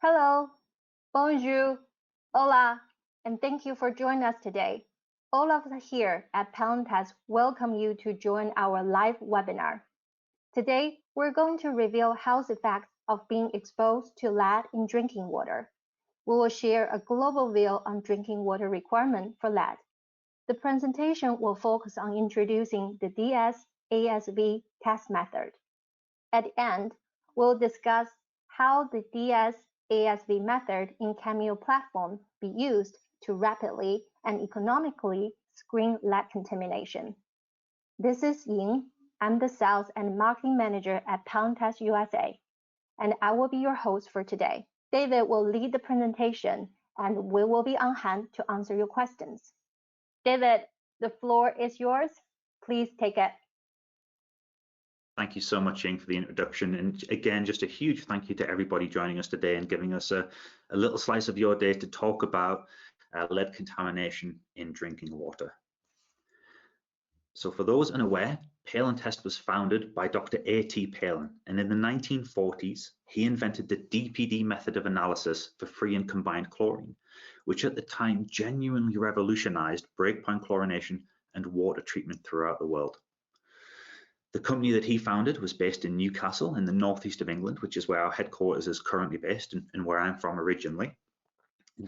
Hello, bonjour, hola, and thank you for joining us today. All of us here at Palintest welcome you to join our live webinar. Today, we're going to reveal health effects of being exposed to lead in drinking water. We will share a global view on drinking water requirement for lead. The presentation will focus on introducing the DS-ASV test method. At the end, we'll discuss how the DS-ASV method in Cameo platform be used to rapidly and economically screen lead contamination. This is Ying. I'm the Sales and Marketing Manager at Palintest USA, and I will be your host for today. David will lead the presentation, and we will be on hand to answer your questions. David, the floor is yours. Please take it. Thank you so much, Ying, for the introduction. And again, just a huge thank you to everybody joining us today and giving us a little slice of your day to talk about lead contamination in drinking water. So for those unaware, Palintest was founded by Dr. A.T. Palin, and in the 1940s, he invented the DPD method of analysis for free and combined chlorine, which at the time genuinely revolutionized breakpoint chlorination and water treatment throughout the world. The company that he founded was based in Newcastle in the northeast of England, which is where our headquarters is currently based and where I'm from originally.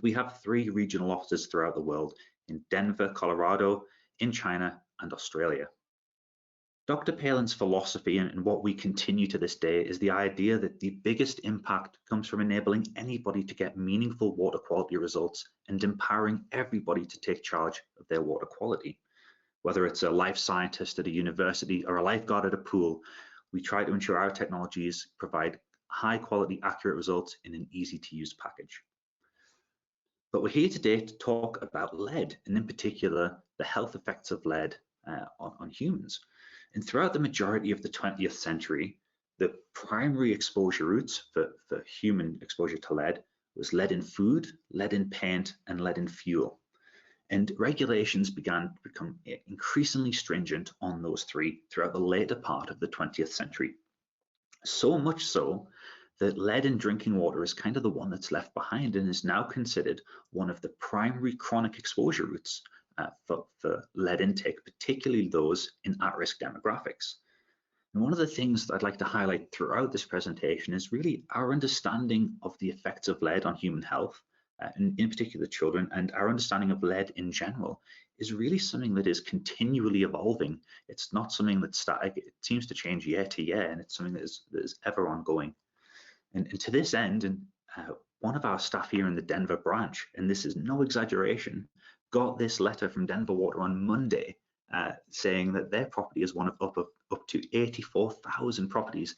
We have 3 regional offices throughout the world: in Denver, Colorado, in China, and Australia. Dr. Palin's philosophy and what we continue to this day is the idea that the biggest impact comes from enabling anybody to get meaningful water quality results and empowering everybody to take charge of their water quality. Whether it's a life scientist at a university or a lifeguard at a pool, we try to ensure our technologies provide high quality, accurate results in an easy to use package. But we're here today to talk about lead, and in particular, the health effects of lead on humans. And throughout the majority of the 20th century, the primary exposure routes for human exposure to lead was lead in food, lead in paint, and lead in fuel. And regulations began to become increasingly stringent on those 3 throughout the later part of the 20th century. So much so that lead in drinking water is kind of the one that's left behind and is now considered one of the primary chronic exposure routes for lead intake, particularly those in at-risk demographics. And one of the things that I'd like to highlight throughout this presentation is really our understanding of the effects of lead on human health, in particular children, and our understanding of lead in general is really something that is continually evolving. It's not something that's static. It seems to change year to year, and it's something that is ever ongoing. And to this end, one of our staff here in the Denver branch, and this is no exaggeration, got this letter from Denver Water on Monday saying that their property is one of up to 84,000 properties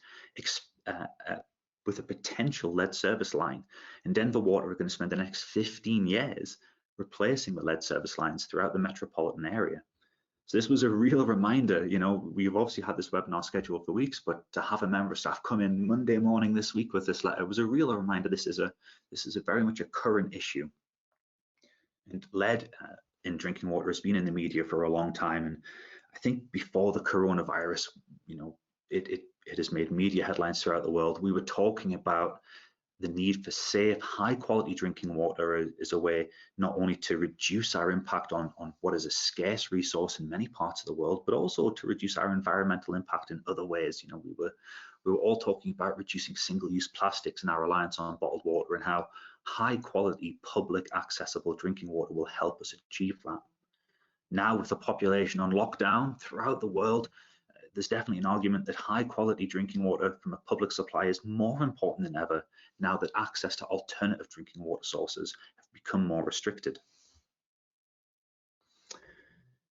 with a potential lead service line. And Denver Water are going to spend the next 15 years replacing the lead service lines throughout the metropolitan area. So this was a real reminder. You know, we've obviously had this webinar scheduled for weeks, but to have a member of staff come in Monday morning this week with this letter was a real reminder. This is a very much a current issue. And lead in drinking water has been in the media for a long time. And I think before the coronavirus, you know, it has made media headlines throughout the world. We were talking about the need for safe, high quality drinking water as a way not only to reduce our impact on what is a scarce resource in many parts of the world, but also to reduce our environmental impact in other ways. You know, we were all talking about reducing single-use plastics and our reliance on bottled water, and how high quality, public, accessible drinking water will help us achieve that. Now, with the population on lockdown throughout the world, there's definitely an argument that high quality drinking water from a public supply is more important than ever now that access to alternative drinking water sources have become more restricted.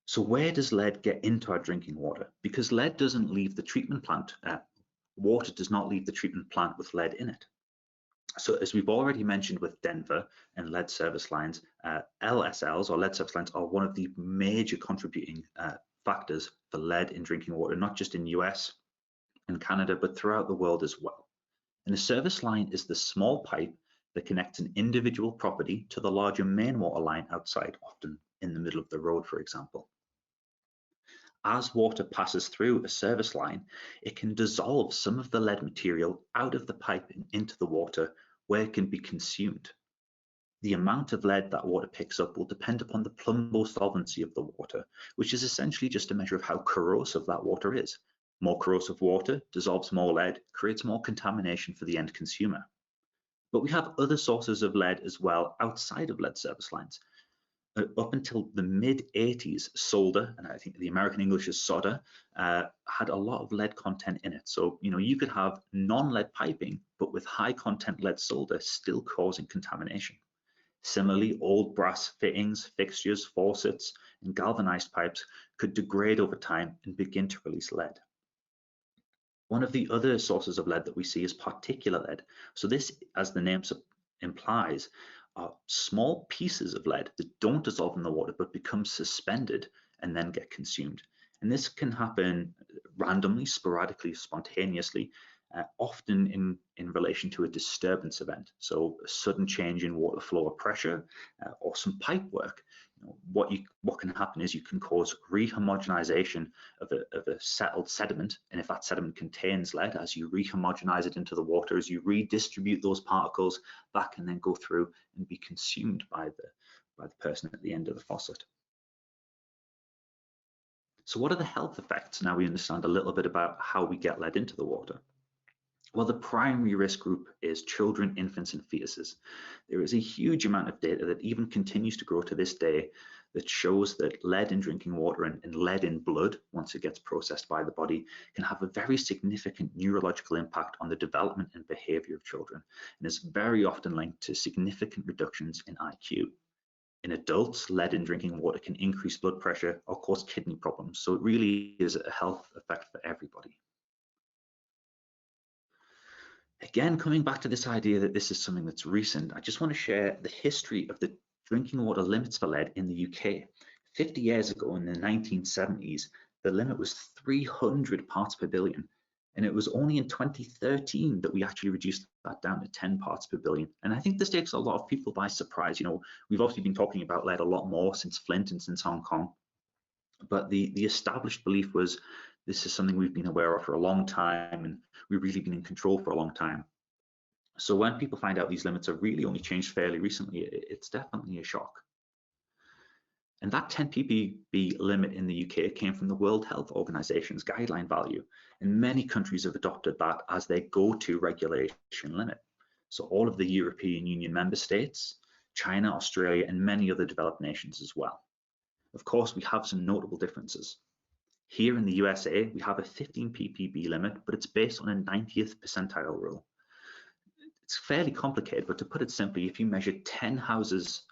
So where does lead get into our drinking water? Because lead doesn't leave the treatment plant. Water does not leave the treatment plant with lead in it. So as we've already mentioned with Denver and lead service lines, LSLs or lead service lines are one of the major contributing factors for lead in drinking water, not just in US and Canada, but throughout the world as well. And a service line is the small pipe that connects an individual property to the larger main water line outside, often in the middle of the road, for example. As water passes through a service line, it can dissolve some of the lead material out of the pipe and into the water, where it can be consumed. The amount of lead that water picks up will depend upon the plumbosolvency of the water, which is essentially just a measure of how corrosive that water is. More corrosive water dissolves more lead, creates more contamination for the end consumer. But we have other sources of lead as well outside of lead service lines. Up until the mid-80s, solder, and I think the American English is solder, had a lot of lead content in it. So, you could have non-lead piping, but with high content lead solder still causing contamination. Similarly, old brass fittings, fixtures, faucets, and galvanized pipes could degrade over time and begin to release lead. One of the other sources of lead that we see is particulate lead. So this, as the name implies, are small pieces of lead that don't dissolve in the water but become suspended and then get consumed. And this can happen randomly, sporadically, spontaneously, often in relation to a disturbance event. So a sudden change in water flow or pressure, or some pipe work. What can happen is you can cause rehomogenization of a settled sediment, and if that sediment contains lead, as you rehomogenize it into the water, as you redistribute those particles, that can then go through and be consumed by the person at the end of the faucet. So what are the health effects? Now we understand a little bit about how we get lead into the water. Well, the primary risk group is children, infants, and fetuses. There is a huge amount of data that even continues to grow to this day that shows that lead in drinking water and lead in blood, once it gets processed by the body, can have a very significant neurological impact on the development and behavior of children, and is very often linked to significant reductions in IQ. In adults, lead in drinking water can increase blood pressure or cause kidney problems, so it really is a health effect for everybody. Again, coming back to this idea that this is something that's recent, I just want to share the history of the drinking water limits for lead in the UK. 50 years ago, in the 1970s, the limit was 300 parts per billion. And it was only in 2013 that we actually reduced that down to 10 parts per billion. And I think this takes a lot of people by surprise. We've obviously been talking about lead a lot more since Flint and since Hong Kong. But the established belief was this is something we've been aware of for a long time, and we've really been in control for a long time. So when people find out these limits have really only changed fairly recently, it's definitely a shock. And that 10 ppb limit in the UK came from the World Health Organization's guideline value, and many countries have adopted that as their go-to regulation limit. So all of the European Union member states, China, Australia, and many other developed nations as well. Of course, we have some notable differences. Here in the USA, we have a 15 ppb limit, but it's based on a 90th percentile rule. It's fairly complicated, but to put it simply, if you measured 10 houses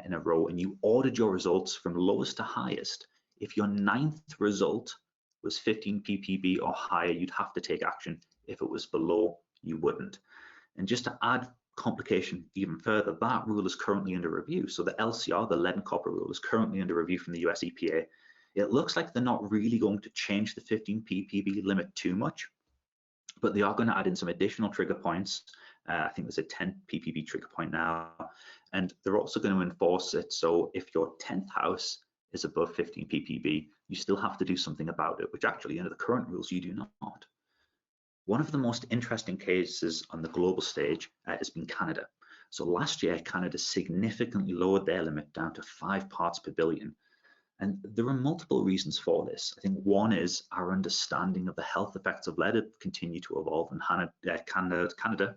in a row and you ordered your results from lowest to highest, if your 9th result was 15 ppb or higher, you'd have to take action. If it was below, you wouldn't. And just to add complication even further, that rule is currently under review. So the LCR, the lead and copper rule, is currently under review from the US EPA. It looks like they're not really going to change the 15 ppb limit too much, but they are going to add in some additional trigger points. I think there's a 10 ppb trigger point now, and they're also going to enforce it. So if your 10th house is above 15 ppb, you still have to do something about it, which actually under the current rules, you do not. One of the most interesting cases on the global stage has been Canada. So last year, Canada significantly lowered their limit down to 5 parts per billion. And there are multiple reasons for this. I think one is our understanding of the health effects of lead have continued to evolve, and Canada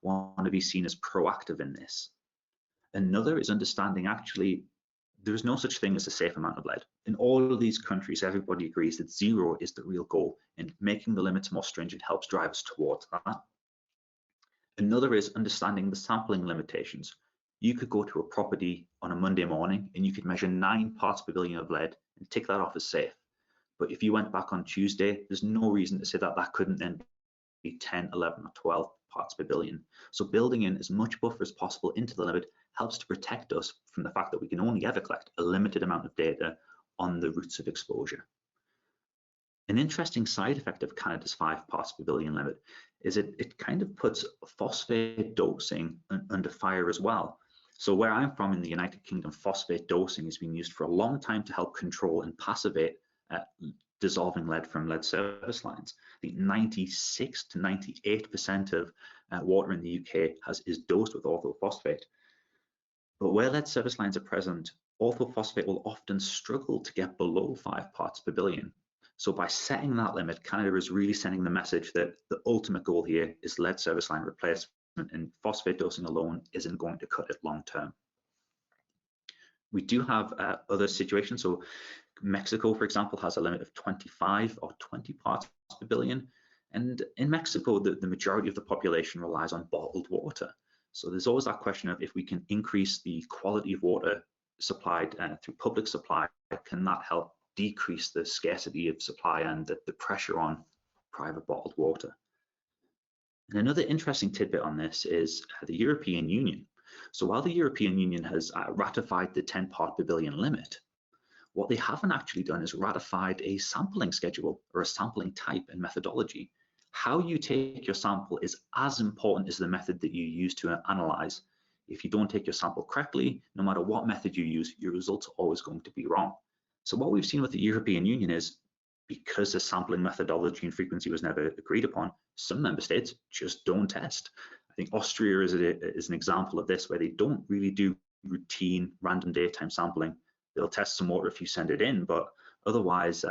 want to be seen as proactive in this. Another is understanding actually there is no such thing as a safe amount of lead. In all of these countries, everybody agrees that 0 is the real goal, and making the limits more stringent helps drive us towards that. Another is understanding the sampling limitations. You could go to a property on a Monday morning and you could measure 9 parts per billion of lead and tick that off as safe. But if you went back on Tuesday, there's no reason to say that that couldn't then be 10, 11, or 12 parts per billion. So building in as much buffer as possible into the limit helps to protect us from the fact that we can only ever collect a limited amount of data on the routes of exposure. An interesting side effect of Canada's 5 parts per billion limit is it kind of puts phosphate dosing under fire as well. So where I'm from in the United Kingdom, phosphate dosing has been used for a long time to help control and passivate dissolving lead from lead service lines. I think 96 to 98% of water in the UK is dosed with orthophosphate. But where lead service lines are present, orthophosphate will often struggle to get below 5 parts per billion. So by setting that limit, Canada is really sending the message that the ultimate goal here is lead service line replacement, and phosphate dosing alone isn't going to cut it long term. We do have other situations. So Mexico, for example, has a limit of 25 or 20 parts per billion. And in Mexico, the majority of the population relies on bottled water. So there's always that question of if we can increase the quality of water supplied through public supply, can that help decrease the scarcity of supply and the pressure on private bottled water? And another interesting tidbit on this is the European Union. So while the European Union has ratified the 10 part per billion limit, what they haven't actually done is ratified a sampling schedule or a sampling type and methodology. How you take your sample is as important as the method that you use to analyze. If you don't take your sample correctly, no matter what method you use, your results are always going to be wrong. So what we've seen with the European Union is, because the sampling methodology and frequency was never agreed upon, some member states just don't test. I think Austria is an example of this, where they don't really do routine random daytime sampling. They'll test some water if you send it in, but otherwise,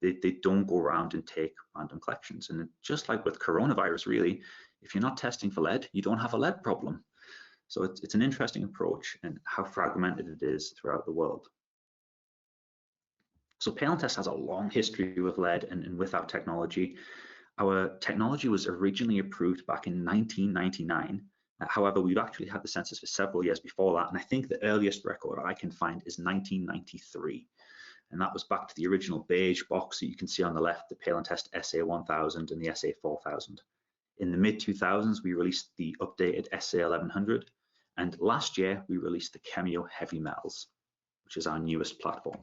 they don't go around and take random collections. And just like with coronavirus, really, if you're not testing for lead, you don't have a lead problem. So it's an interesting approach and how fragmented it is throughout the world. So Palintest has a long history with lead and with our technology. Our technology was originally approved back in 1999. However, we've actually had the sensors for several years before that. And I think the earliest record I can find is 1993. And that was back to the original beige box that you can see on the left, the Palintest SA1000 and the SA4000. In the mid-2000s, we released the updated SA1100. And last year, we released the Kemio Heavy Metals, which is our newest platform.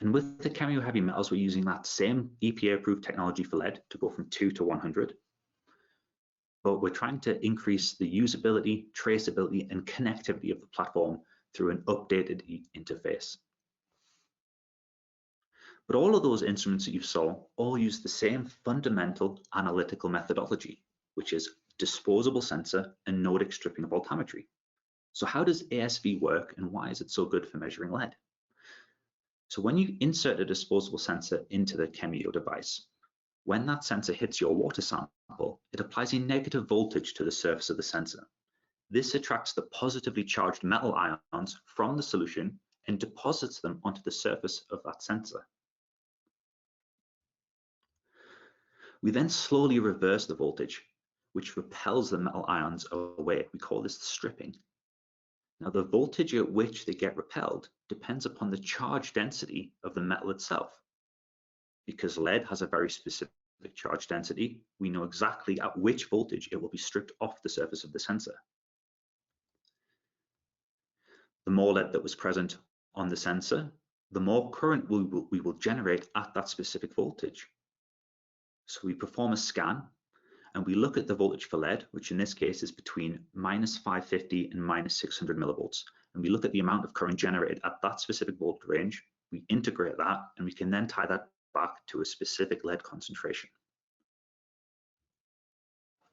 And with the Kemio Heavy Metals, we're using that same EPA-approved technology for lead to go from 2 to 100. But we're trying to increase the usability, traceability, and connectivity of the platform through an updated interface. But all of those instruments that you saw all use the same fundamental analytical methodology, which is disposable sensor and nodic stripping of voltammetry. So how does ASV work, and why is it so good for measuring lead? So when you insert a disposable sensor into the Kemio device, when that sensor hits your water sample, it applies a negative voltage to the surface of the sensor. This attracts the positively charged metal ions from the solution and deposits them onto the surface of that sensor. We then slowly reverse the voltage, which repels the metal ions away. We call this stripping. Now, the voltage at which they get repelled depends upon the charge density of the metal itself. Because lead has a very specific charge density, we know exactly at which voltage it will be stripped off the surface of the sensor. The more lead that was present on the sensor, the more current we will generate at that specific voltage. So we perform a scan and we look at the voltage for lead, which in this case is between -550 and -600 millivolts. And we look at the amount of current generated at that specific voltage range. We integrate that, and we can then tie that back to a specific lead concentration.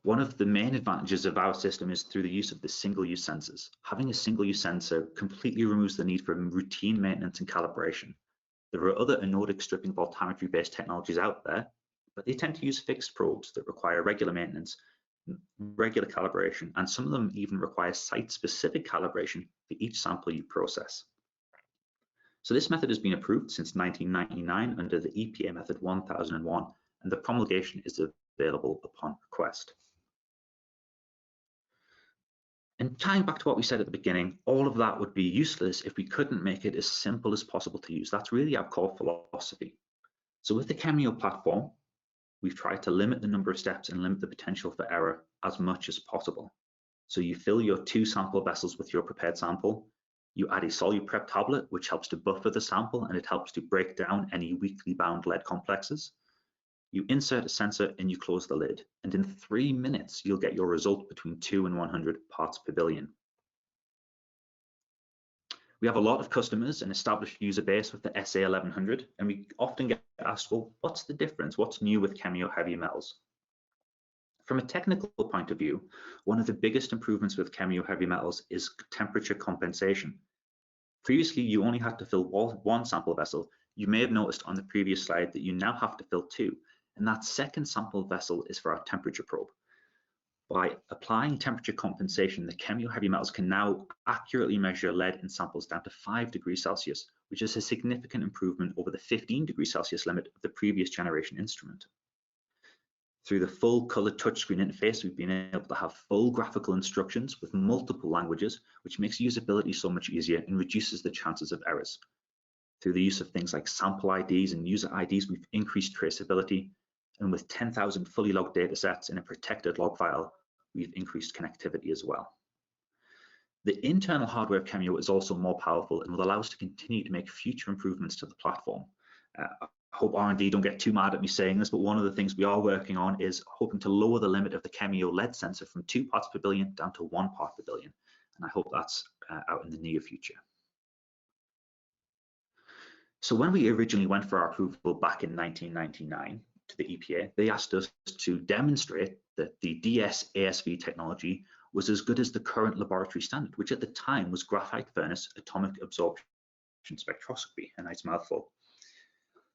One of the main advantages of our system is through the use of the single-use sensors. Having a single-use sensor completely removes the need for routine maintenance and calibration. There are other anodic stripping voltammetry-based technologies out there, but they tend to use fixed probes that require regular maintenance, regular calibration, and some of them even require site-specific calibration for each sample you process. So this method has been approved since 1999 under the EPA method 1001, and the promulgation is available upon request. And tying back to what we said at the beginning, all of that would be useless if we couldn't make it as simple as possible to use. That's really our core philosophy. So with the Cameo platform, we've tried to limit the number of steps and limit the potential for error as much as possible. So you fill your 2 sample vessels with your prepared sample, you add a SoluPrep tablet, which helps to buffer the sample and it helps to break down any weakly bound lead complexes. You insert a sensor and you close the lid, and in 3 minutes, you'll get your result between 2 and 100 parts per billion. We have a lot of customers and established user base with the SA1100, and we often get asked, well, what's the difference? What's new with Kemio Heavy Metals? From a technical point of view, one of the biggest improvements with Kemio Heavy Metals is temperature compensation. Previously, you only had to fill one sample vessel. You may have noticed on the previous slide that you now have to fill two, and that second sample vessel is for our temperature probe. By applying temperature compensation, the Kemio Heavy Metals can now accurately measure lead in samples down to 5 degrees Celsius, which is a significant improvement over the 15 degrees Celsius limit of the previous generation instrument. Through the full color touchscreen interface, we've been able to have full graphical instructions with multiple languages, which makes usability so much easier and reduces the chances of errors. Through the use of things like sample IDs and user IDs, we've increased traceability. And with 10,000 fully logged data sets in a protected log file, we've increased connectivity as well. The internal hardware of Cameo is also more powerful and will allow us to continue to make future improvements to the platform. I hope R&D don't get too mad at me saying this, but one of the things we are working on is hoping to lower the limit of the Cameo lead sensor from 2 parts per billion down to 1 part per billion. And I hope that's out in the near future. So when we originally went for our approval back in 1999 to the EPA, they asked us to demonstrate that the DS-ASV technology was as good as the current laboratory standard, which at the time was graphite furnace atomic absorption spectroscopy, a nice mouthful.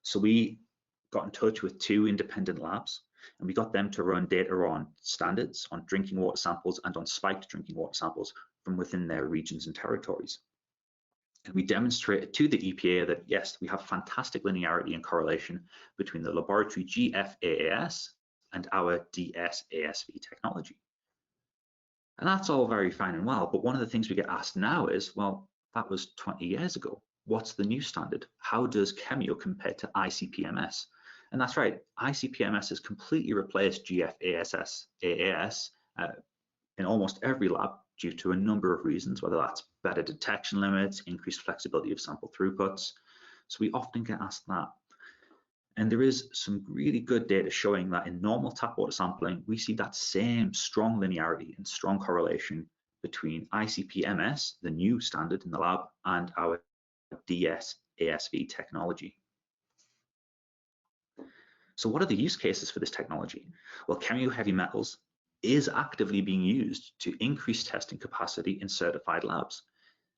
So we got in touch with 2 independent labs, and we got them to run data on standards, on drinking water samples, and on spiked drinking water samples from within their regions and territories. And we demonstrated to the EPA that, yes, we have fantastic linearity and correlation between the laboratory GFAAS and our DS-ASV technology. And that's all very fine and well, but one of the things we get asked now is, well, that was 20 years ago. What's the new standard? How does Kemio compare to ICP-MS? And that's right, ICP-MS has completely replaced GFAAS in almost every lab due to a number of reasons, whether that's better detection limits, increased flexibility of sample throughputs. So we often get asked that. And there is some really good data showing that in normal tap water sampling, we see that same strong linearity and strong correlation between ICP-MS, the new standard in the lab, and our DS-ASV technology. So what are the use cases for this technology? Well, Kemio Heavy Metals is actively being used to increase testing capacity in certified labs.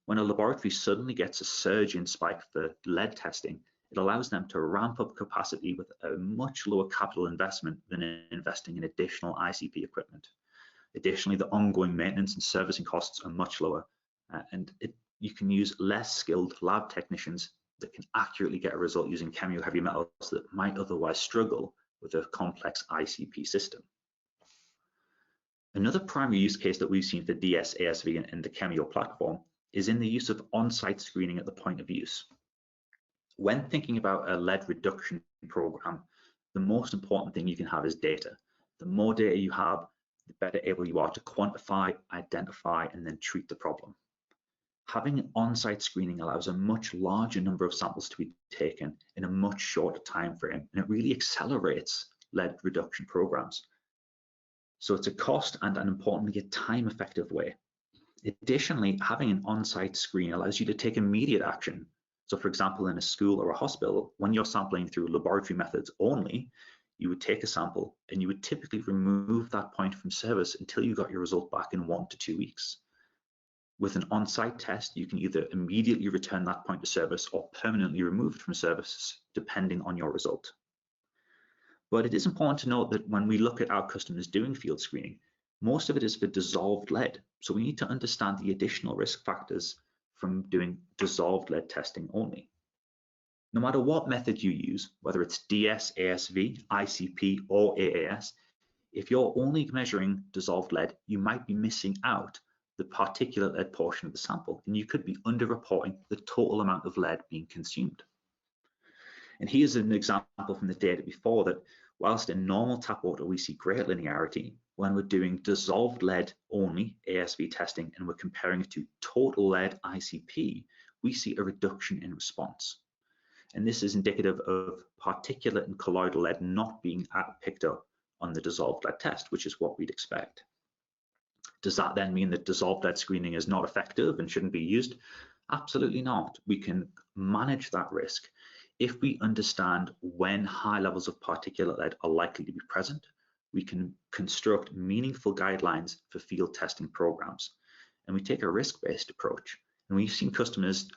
When a laboratory suddenly gets a surge in spike for lead testing, it allows them to ramp up capacity with a much lower capital investment than investing in additional ICP equipment. Additionally, the ongoing maintenance and servicing costs are much lower, and you can use less skilled lab technicians that can accurately get a result using Kemio Heavy Metals that might otherwise struggle with a complex ICP system. Another primary use case that we've seen for DS-ASV and the Kemio platform is in the use of on-site screening at the point of use. When thinking about a lead reduction program, the most important thing you can have is data. The more data you have, the better able you are to quantify, identify, and then treat the problem. Having an on-site screening allows a much larger number of samples to be taken in a much shorter time frame, and it really accelerates lead reduction programs. So it's a cost and importantly, a time-effective way. Additionally, having an on-site screen allows you to take immediate action. So for example, in a school or a hospital, when you're sampling through laboratory methods only, you would take a sample and you would typically remove that point from service until you got your result back in 1 to 2 weeks. With an on-site test, you can either immediately return that point to service or permanently remove it from service, depending on your result. But it is important to note that when we look at our customers doing field screening, most of it is for dissolved lead. So we need to understand the additional risk factors from doing dissolved lead testing only. No matter what method you use, whether it's DS, ASV, ICP, or AAS, if you're only measuring dissolved lead, you might be missing out the particulate lead portion of the sample, and you could be underreporting the total amount of lead being consumed. And here's an example from the data before that whilst in normal tap water we see great linearity, when we're doing dissolved lead only ASV testing and we're comparing it to total lead ICP, we see a reduction in response. And this is indicative of particulate and colloidal lead not being picked up on the dissolved lead test, which is what we'd expect. Does that then mean that dissolved lead screening is not effective and shouldn't be used? Absolutely not. We can manage that risk if we understand when high levels of particulate lead are likely to be present, we can construct meaningful guidelines for field testing programs. And we take a risk-based approach. And we've seen customers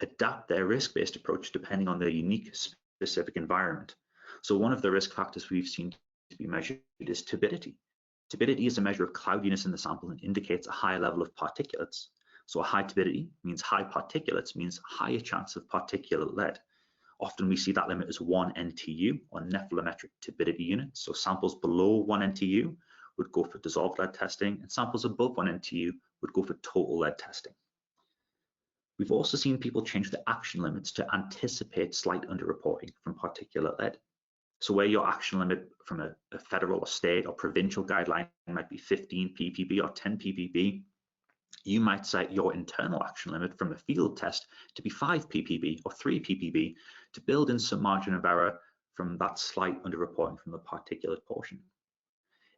adapt their risk-based approach depending on their unique specific environment. So one of the risk factors we've seen to be measured is turbidity. Turbidity is a measure of cloudiness in the sample and indicates a high level of particulates. So a high turbidity means high particulates, means higher chance of particulate lead. Often we see that limit as 1 NTU, or nephelometric turbidity unit. So samples below 1 NTU would go for dissolved lead testing, and samples above 1 NTU would go for total lead testing. We've also seen people change the action limits to anticipate slight underreporting from particulate lead. So where your action limit from a federal or state or provincial guideline might be 15 ppb or 10 ppb, you might cite your internal action limit from a field test to be 5 ppb or 3 ppb to build in some margin of error from that slight underreporting from the particulate portion.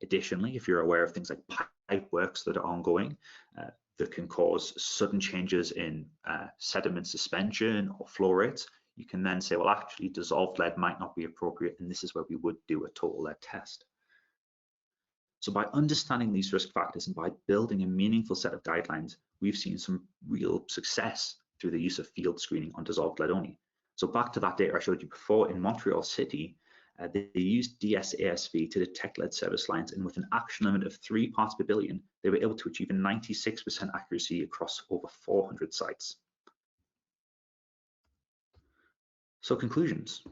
Additionally, if you're aware of things like pipe works that are ongoing that can cause sudden changes in sediment suspension or flow rates, you can then say, well, actually dissolved lead might not be appropriate, and this is where we would do a total lead test. So by understanding these risk factors and by building a meaningful set of guidelines, we've seen some real success through the use of field screening on dissolved lead only. So back to that data I showed you before, in Montreal City, they used DSASV to detect lead service lines, and with an action limit of 3 parts per billion, they were able to achieve a 96% accuracy across over 400 sites. So conclusions.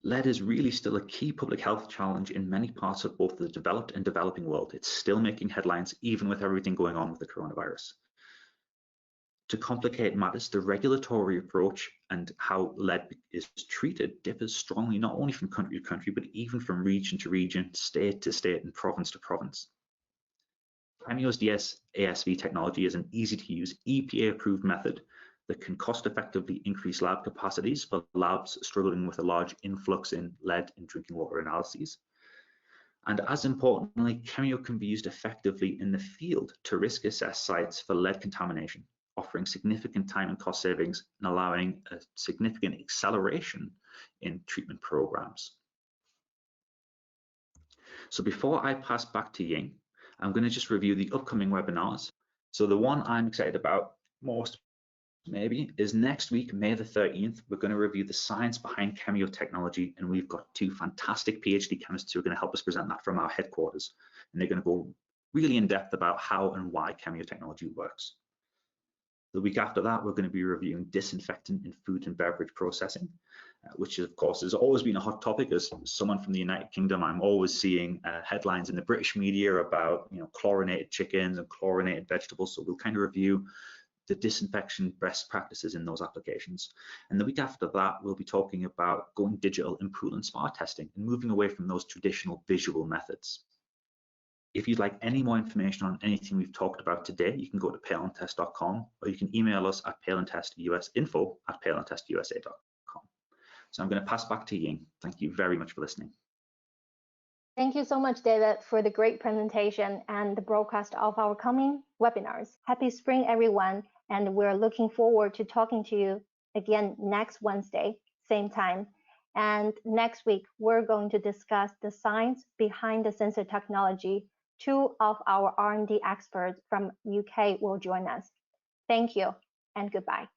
Lead is really still a key public health challenge in many parts of both the developed and developing world. It's still making headlines even with everything going on with the coronavirus. To complicate matters, the regulatory approach and how lead is treated differs strongly, not only from country to country, but even from region to region, state to state, and province to province. Kemio's DSASV technology is an easy-to-use, EPA-approved method that can cost-effectively increase lab capacities for labs struggling with a large influx in lead in drinking water analyses. And as importantly, Cameo can be used effectively in the field to risk assess sites for lead contamination, offering significant time and cost savings and allowing a significant acceleration in treatment programs. So before I pass back to Ying, I'm going to just review the upcoming webinars. So the one I'm excited about most maybe is next week, May the 13th. We're going to review the science behind Kemio Technology, and we've got 2 fantastic PhD chemists who are going to help us present that from our headquarters, and they're going to go really in depth about how and why Kemio Technology works. The week after that, we're going to be reviewing disinfectant in food and beverage processing, which of course has always been a hot topic. As someone from the United Kingdom, I'm always seeing headlines in the British media about chlorinated chickens and chlorinated vegetables. So we'll kind of review the disinfection best practices in those applications. And the week after that, we'll be talking about going digital in pool and spa testing and moving away from those traditional visual methods. If you'd like any more information on anything we've talked about today, you can go to palintest.com, or you can email us at palintestinfo@palintestUSA.com. So I'm going to pass back to Ying. Thank you very much for listening. Thank you so much, David, for the great presentation and the broadcast of our coming webinars. Happy spring, everyone, and we're looking forward to talking to you again next Wednesday, same time. And next week, we're going to discuss the science behind the sensor technology. 2 of our R&D experts from UK will join us. Thank you and goodbye.